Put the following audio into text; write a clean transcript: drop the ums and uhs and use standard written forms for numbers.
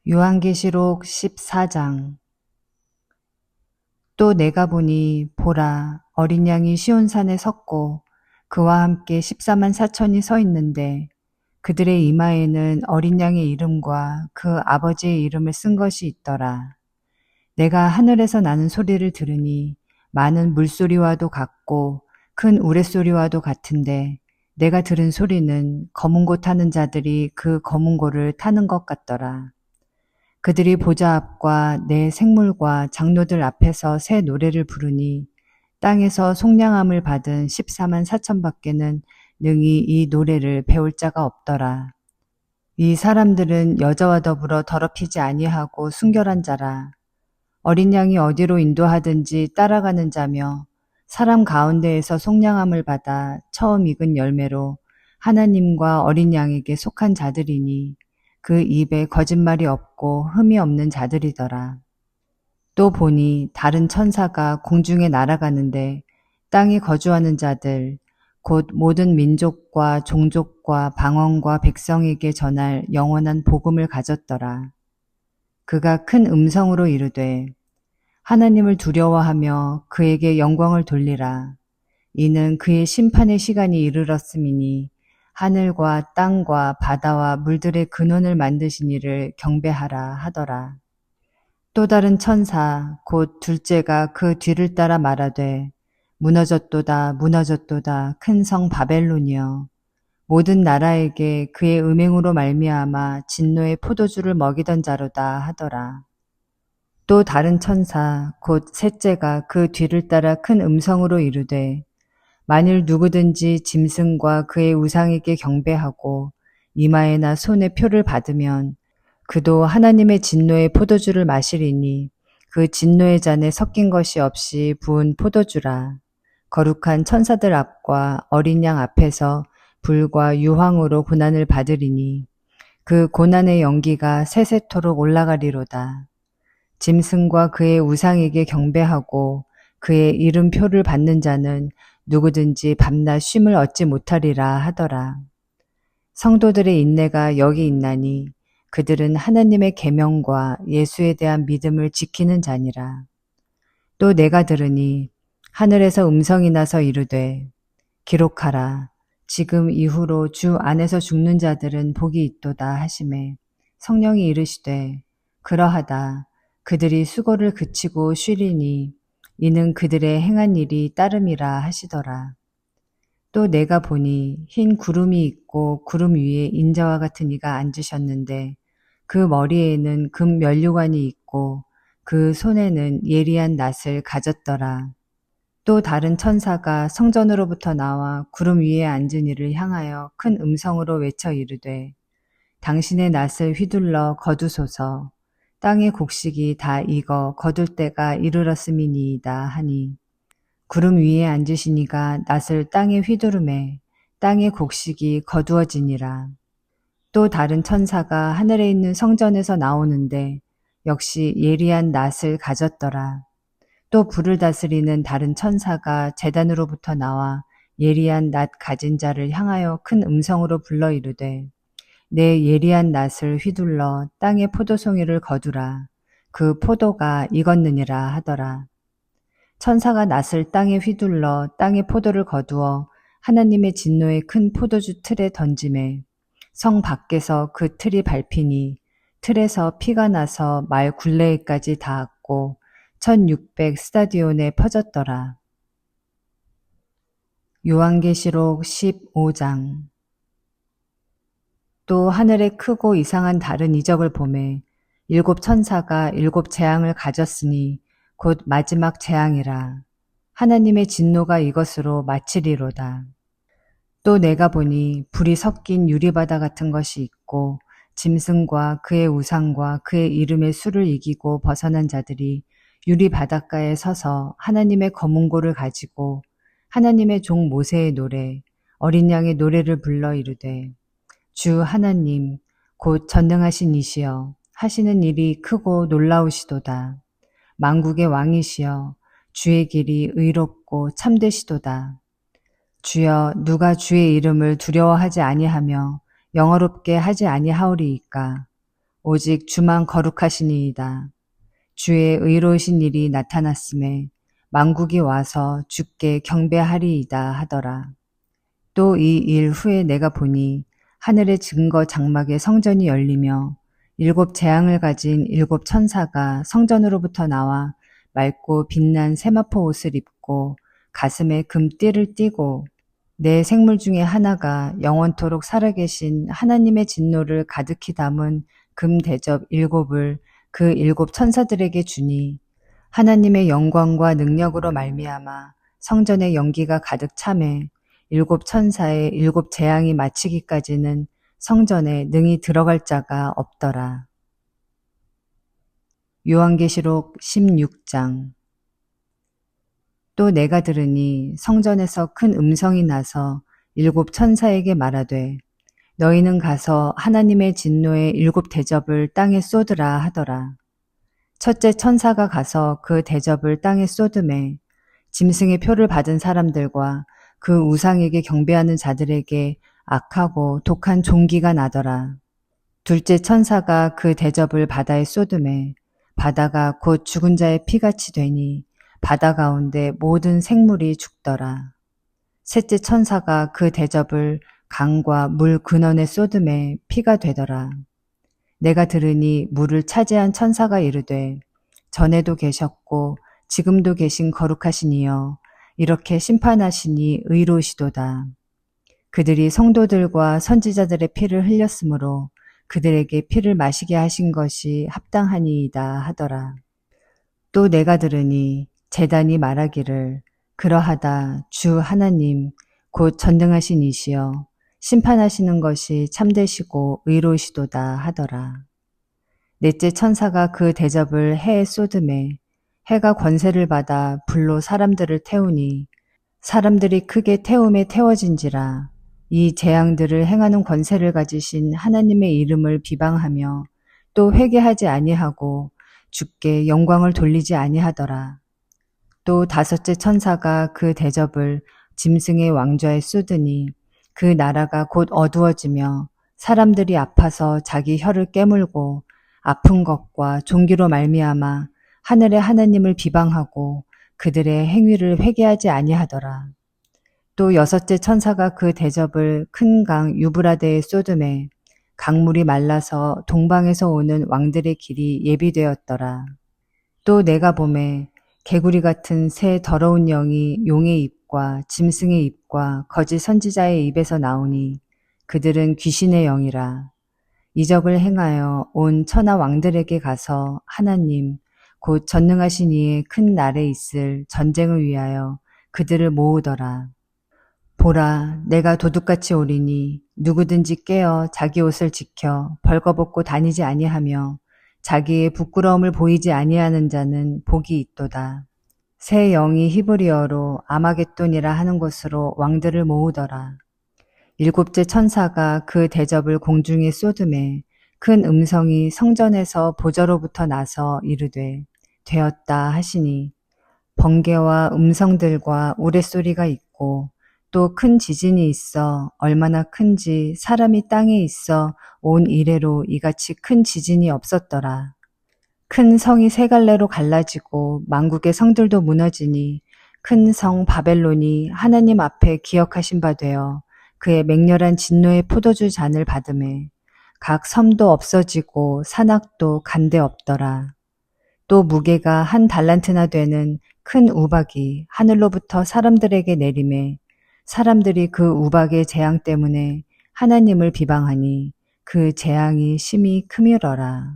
요한계시록 14장. 또 내가 보니 보라, 어린 양이 시온산에 섰고 그와 함께 14만 4천이 서 있는데 그들의 이마에는 어린 양의 이름과 그 아버지의 이름을 쓴 것이 있더라. 내가 하늘에서 나는 소리를 들으니 많은 물소리와도 같고 큰 우레소리와도 같은데 내가 들은 소리는 검은 고 타는 자들이 그 검은 고를 타는 것 같더라. 그들이 보좌 앞과 내 생물과 장로들 앞에서 새 노래를 부르니 땅에서 속량함을 받은 14만 4천 밖에는 능히 이 노래를 배울 자가 없더라. 이 사람들은 여자와 더불어 더럽히지 아니하고 순결한 자라. 어린 양이 어디로 인도하든지 따라가는 자며 사람 가운데에서 속량함을 받아 처음 익은 열매로 하나님과 어린 양에게 속한 자들이니 그 입에 거짓말이 없고 흠이 없는 자들이더라. 또 보니 다른 천사가 공중에 날아가는데 땅에 거주하는 자들 곧 모든 민족과 종족과 방언과 백성에게 전할 영원한 복음을 가졌더라. 그가 큰 음성으로 이르되 하나님을 두려워하며 그에게 영광을 돌리라. 이는 그의 심판의 시간이 이르렀음이니 하늘과 땅과 바다와 물들의 근원을 만드신 이를 경배하라 하더라. 또 다른 천사 곧 둘째가 그 뒤를 따라 말하되 무너졌도다 무너졌도다 큰 성 바벨론이여 모든 나라에게 그의 음행으로 말미암아 진노의 포도주를 먹이던 자로다 하더라. 또 다른 천사 곧 셋째가 그 뒤를 따라 큰 음성으로 이르되 만일 누구든지 짐승과 그의 우상에게 경배하고 이마에나 손에 표를 받으면 그도 하나님의 진노의 포도주를 마시리니 그 진노의 잔에 섞인 것이 없이 부은 포도주라. 거룩한 천사들 앞과 어린 양 앞에서 불과 유황으로 고난을 받으리니 그 고난의 연기가 세세토록 올라가리로다. 짐승과 그의 우상에게 경배하고 그의 이름표를 받는 자는 누구든지 밤낮 쉼을 얻지 못하리라 하더라. 성도들의 인내가 여기 있나니 그들은 하나님의 계명과 예수에 대한 믿음을 지키는 자니라. 또 내가 들으니 하늘에서 음성이 나서 이르되 기록하라. 지금 이후로 주 안에서 죽는 자들은 복이 있도다 하시매 성령이 이르시되 그러하다. 그들이 수고를 그치고 쉬리니 이는 그들의 행한 일이 따름이라 하시더라. 또 내가 보니 흰 구름이 있고 구름 위에 인자와 같은 이가 앉으셨는데 그 머리에는 금 면류관이 있고 그 손에는 예리한 낫을 가졌더라. 또 다른 천사가 성전으로부터 나와 구름 위에 앉은 이를 향하여 큰 음성으로 외쳐 이르되 당신의 낫을 휘둘러 거두소서. 땅의 곡식이 다 익어 거둘 때가 이르렀음이니이다 하니 구름 위에 앉으시니가 낫을 땅에 휘두르매 땅의 곡식이 거두어지니라. 또 다른 천사가 하늘에 있는 성전에서 나오는데 역시 예리한 낫을 가졌더라. 또 불을 다스리는 다른 천사가 제단으로부터 나와 예리한 낫 가진 자를 향하여 큰 음성으로 불러 이르되 내 예리한 낫을 휘둘러 땅의 포도송이를 거두라. 그 포도가 익었느니라 하더라. 천사가 낫을 땅에 휘둘러 땅의 포도를 거두어 하나님의 진노의 큰 포도주 틀에 던지매 성 밖에서 그 틀이 밟히니 틀에서 피가 나서 말 굴레에까지 닿았고 1600 스타디온에 퍼졌더라. 요한계시록 15장. 또 하늘에 크고 이상한 다른 이적을 보매 일곱 천사가 일곱 재앙을 가졌으니 곧 마지막 재앙이라. 하나님의 진노가 이것으로 마치리로다. 또 내가 보니 불이 섞인 유리바다 같은 것이 있고 짐승과 그의 우상과 그의 이름의 수를 이기고 벗어난 자들이 유리 바닷가에 서서 하나님의 검은고를 가지고 하나님의 종 모세의 노래, 어린 양의 노래를 불러 이르되 주 하나님, 곧 전능하신 이시여 하시는 일이 크고 놀라우시도다. 만국의 왕이시여 주의 길이 의롭고 참되시도다. 주여 누가 주의 이름을 두려워하지 아니하며 영어롭게 하지 아니하오리이까. 오직 주만 거룩하시니이다. 주의 의로우신 일이 나타났음에 만국이 와서 주께 경배하리이다 하더라. 또 이 일 후에 내가 보니 하늘의 증거 장막에 성전이 열리며 7재앙을 가진 7천사가 성전으로부터 나와 맑고 빛난 세마포 옷을 입고 가슴에 금띠를 띠고 네 생물 중에 하나가 영원토록 살아계신 하나님의 진노를 가득히 담은 금 대접 7을 그 7천사들에게 주니 하나님의 영광과 능력으로 말미암아 성전의 연기가 가득 차매 7천사의 7재앙이 마치기까지는 성전에 능히 들어갈 자가 없더라. 요한계시록 16장. 또 내가 들으니 성전에서 큰 음성이 나서 7천사에게 말하되 너희는 가서 하나님의 진노의 7대접을 땅에 쏟으라 하더라. 첫째 천사가 가서 그 대접을 땅에 쏟음에 짐승의 표를 받은 사람들과 그 우상에게 경배하는 자들에게 악하고 독한 종기가 나더라. 둘째 천사가 그 대접을 바다에 쏟음에 바다가 곧 죽은 자의 피같이 되니 바다 가운데 모든 생물이 죽더라. 셋째 천사가 그 대접을 강과 물 근원에 쏟음에 피가 되더라. 내가 들으니 물을 차지한 천사가 이르되 전에도 계셨고 지금도 계신 거룩하신 이여 이렇게 심판하시니 의로우시도다. 그들이 성도들과 선지자들의 피를 흘렸으므로 그들에게 피를 마시게 하신 것이 합당하니이다 하더라. 또 내가 들으니 제단이 말하기를 그러하다 주 하나님 곧 전능하신 이시여 심판하시는 것이 참되시고 의로우시도다 하더라. 넷째 천사가 그 대접을 해에 쏟음에 해가 권세를 받아 불로 사람들을 태우니 사람들이 크게 태움에 태워진지라. 이 재앙들을 행하는 권세를 가지신 하나님의 이름을 비방하며 또 회개하지 아니하고 주께 영광을 돌리지 아니하더라. 또 다섯째 천사가 그 대접을 짐승의 왕좌에 쏟으니 그 나라가 곧 어두워지며 사람들이 아파서 자기 혀를 깨물고 아픈 것과 종기로 말미암아 하늘의 하나님을 비방하고 그들의 행위를 회개하지 아니하더라. 또 여섯째 천사가 그 대접을 큰 강 유브라데에 쏟음에 강물이 말라서 동방에서 오는 왕들의 길이 예비되었더라. 또 내가 보매 개구리 같은 새 더러운 영이 용의 입과 짐승의 입과 거짓 선지자의 입에서 나오니 그들은 귀신의 영이라. 이적을 행하여 온 천하 왕들에게 가서 하나님 곧 전능하신 이의 큰 날에 있을 전쟁을 위하여 그들을 모으더라. 보라, 내가 도둑같이 오리니 누구든지 깨어 자기 옷을 지켜 벌거벗고 다니지 아니하며 자기의 부끄러움을 보이지 아니하는 자는 복이 있도다. 새 영이 히브리어로 아마겟돈이라 하는 곳으로 왕들을 모으더라. 일곱째 천사가 그 대접을 공중에 쏟음에 큰 음성이 성전에서 보저로부터 나서 이르되 되었다 하시니 번개와 음성들과 우레소리가 있고 또 큰 지진이 있어 얼마나 큰지 사람이 땅에 있어 온 이래로 이같이 큰 지진이 없었더라. 큰 성이 세 갈래로 갈라지고 만국의 성들도 무너지니 큰 성 바벨론이 하나님 앞에 기억하신 바 되어 그의 맹렬한 진노의 포도주 잔을 받음에 각 섬도 없어지고 산악도 간데 없더라. 또 무게가 1달란트나 되는 큰 우박이 하늘로부터 사람들에게 내림에 사람들이 그 우박의 재앙 때문에 하나님을 비방하니 그 재앙이 심히 크미러라.